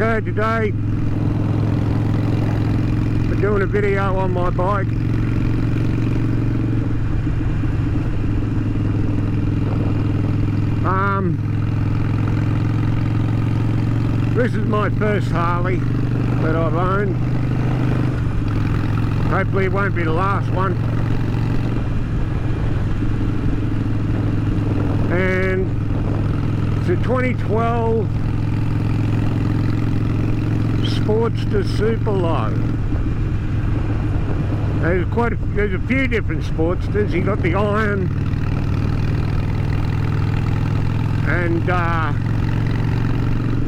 Okay, today we're doing a video on my bike. This is my first Harley that I've owned. Hopefully it won't be the last one. And it's a 2012 Sture SuperLow. There's a few different Sportsters. You got the Iron, and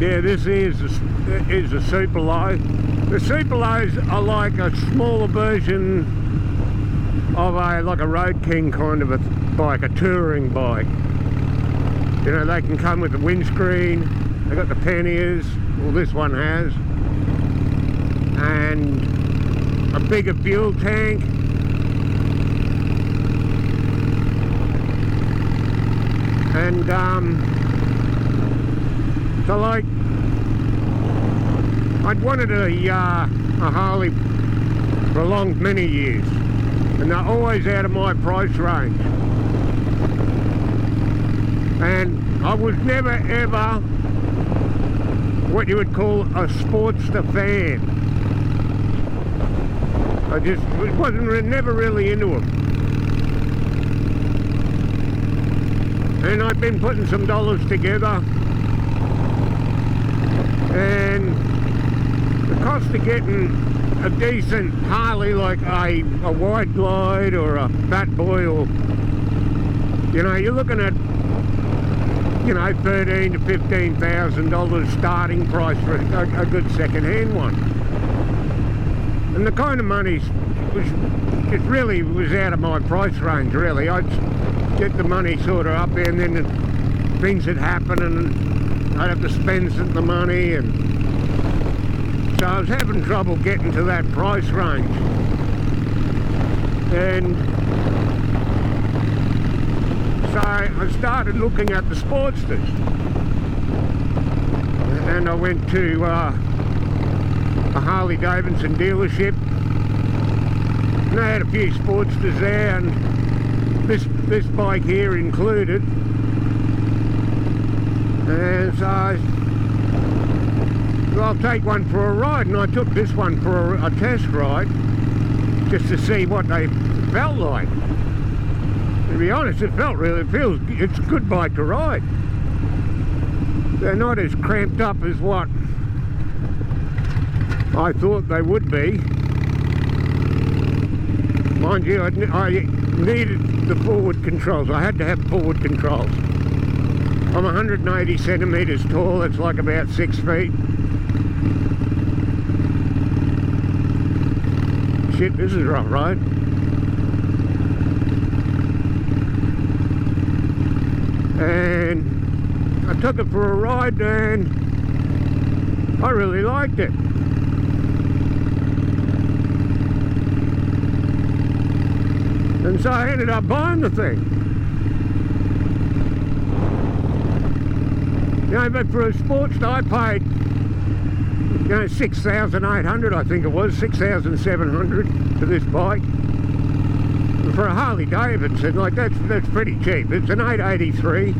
yeah, this is a SuperLow. The SuperLows are like a smaller version of like a Road King kind of a bike, a touring bike. You know, they can come with the windscreen. They got the panniers. Well, this one has, and a bigger fuel tank. And so like, I'd wanted a Harley for many years, and they're always out of my price range. And I was never ever what you would call a Sportster fan. I just never really into them. And I've been putting some dollars together, and the cost of getting a decent Harley, like a wide glide or a Fat Boy, or, you know, you're looking at, you know, $13,000 to $15,000 starting price for a good second-hand one. And the kind of money it really was out of my price range, really. I'd get the money sort of up there, and then things would happen and I'd have to spend the money, and so I was having trouble getting to that price range. And so I started looking at the Sportsters, and I went to a Harley Davidson dealership, and they had a few Sportsters there, and this bike here included. And so I'll take one for a ride, and I took this one for a test ride just to see what they felt like. To be honest, it's a good bike to ride. They're not as cramped up as what I thought they would be. Mind you, I needed the forward controls. I had to have forward controls. I'm 180 centimeters tall. That's like about 6 feet. Shit, this is a rough ride. And I took it for a ride, and I really liked it. And so I ended up buying the thing. You know, but for a Sportster, I paid, you know, $6,800, I think it was, $6,700 for this bike. And for a Harley Davidson, like, that's pretty cheap. It's an 883,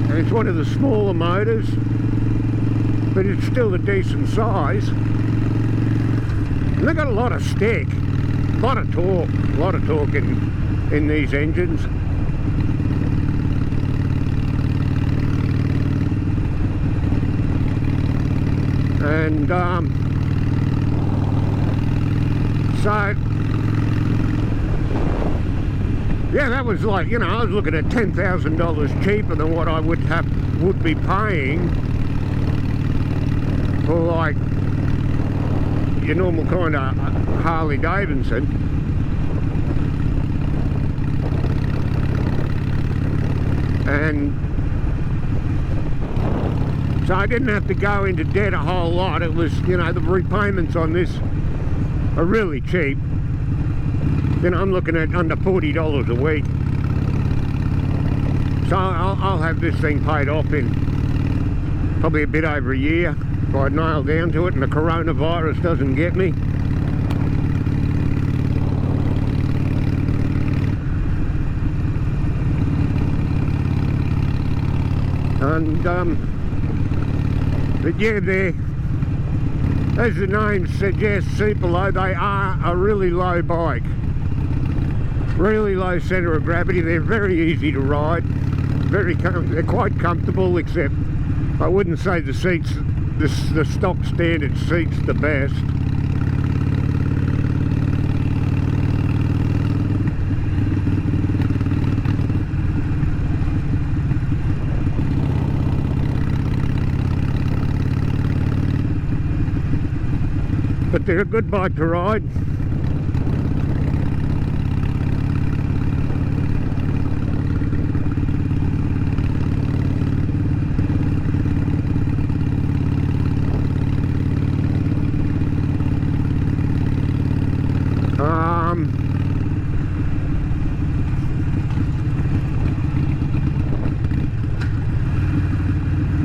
and it's one of the smaller motors, but it's still a decent size. And they got a lot of stick, a lot of torque in these engines. And so yeah, that was like, you know, I was looking at $10,000 cheaper than what I would be paying for like your normal kind of Harley Davidson. And so I didn't have to go into debt a whole lot. It was, you know, the repayments on this are really cheap. You know, I'm looking at under $40 a week. So I'll have this thing paid off in probably a bit over a year if I nail down to it and the coronavirus doesn't get me. And but yeah, they're, as the name suggests, SuperLow, they are a really low bike, really low centre of gravity. They're very easy to ride, they're quite comfortable, except I wouldn't say the seats, the stock standard seats, the best. But they're a good bike to ride.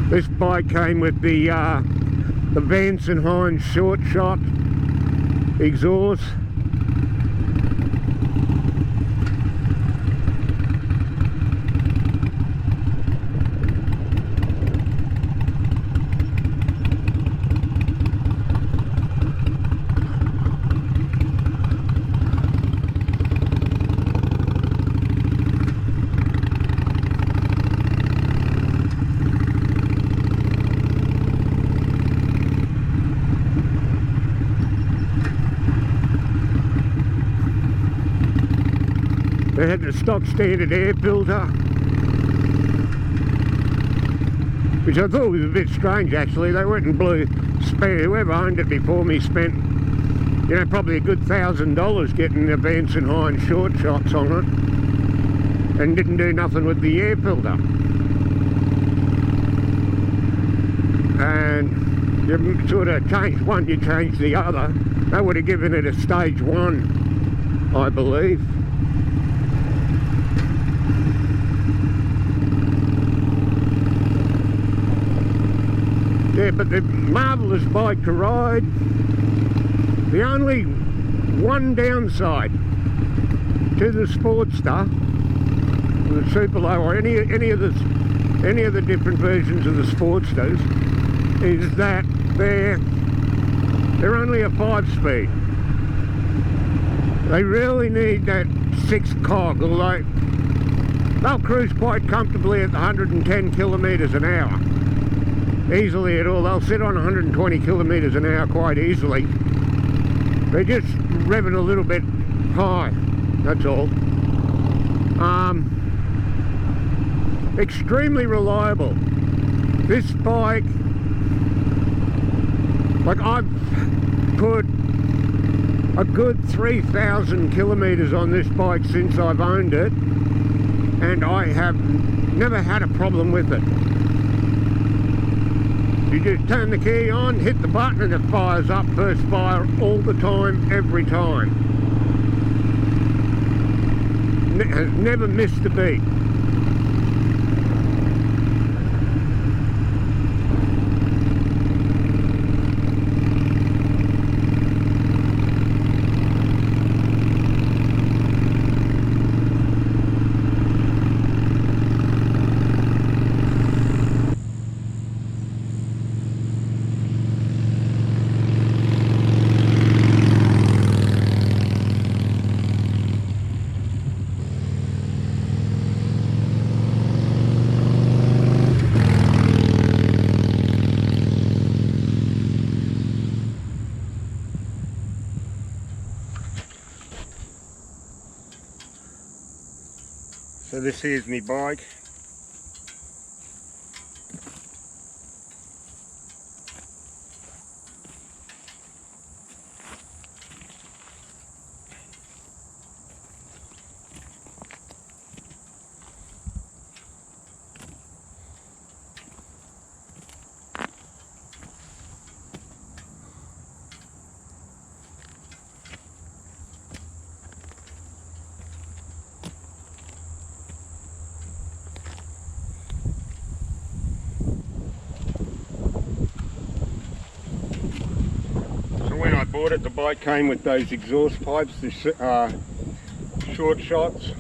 This bike came with the Vance and Hines short shot exhaust. They had the stock standard air filter, which I thought was a bit strange actually. They went and blew, whoever owned it before me spent, you know, probably a good $1,000 getting the Vance and Hines short shots on it, and didn't do nothing with the air filter. And you sort of changed one, you changed the other. They would have given it a stage 1, I believe. Yeah, but they're marvellous bike to ride. The only one downside to the Sportster, the SuperLow, or any of the different versions of the Sportsters, is that they're only a 5-speed. They really need that 6 cog, although they'll cruise quite comfortably at 110 kilometres an hour. Easily at all. They'll sit on 120 kilometres an hour quite easily. They're just revving a little bit high, that's all. Extremely reliable. This bike, like, I've put a good 3,000 kilometres on this bike since I've owned it, and I have never had a problem with it. You just turn the key on, hit the button, and it fires up, first fire all the time, every time. Has never missed a beat. So this here's my bike. bought it, the bike came with those exhaust pipes, the short shots.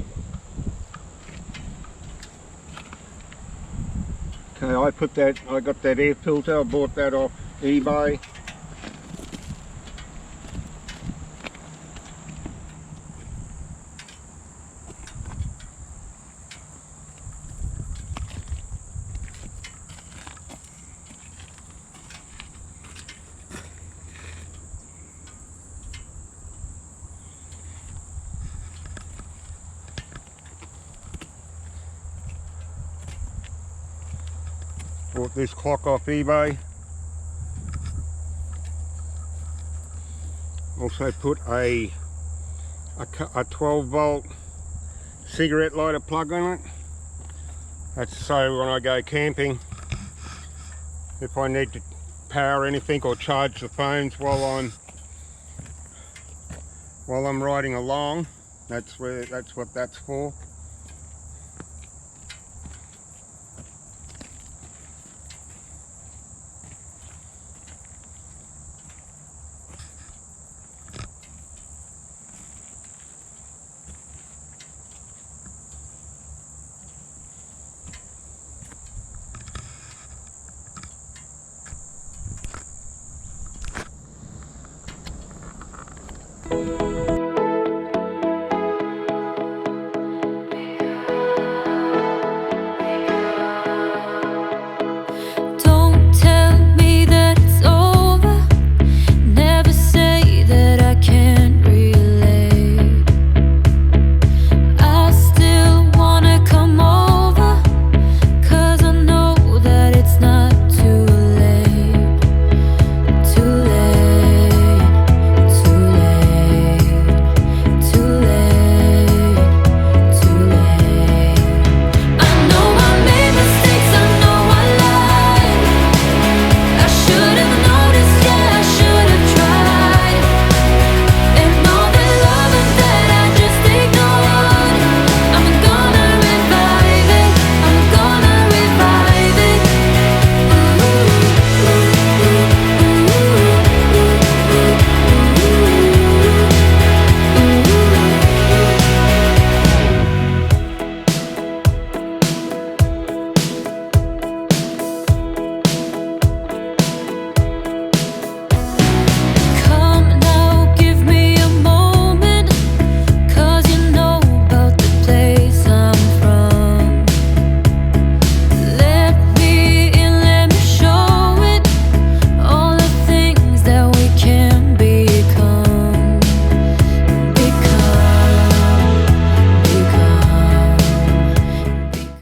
Okay, I got that air filter, I bought that off eBay. Bought this clock off eBay. Also put a 12 volt cigarette lighter plug on it. That's so when I go camping, if I need to power anything or charge the phones while I'm riding along, that's what that's for.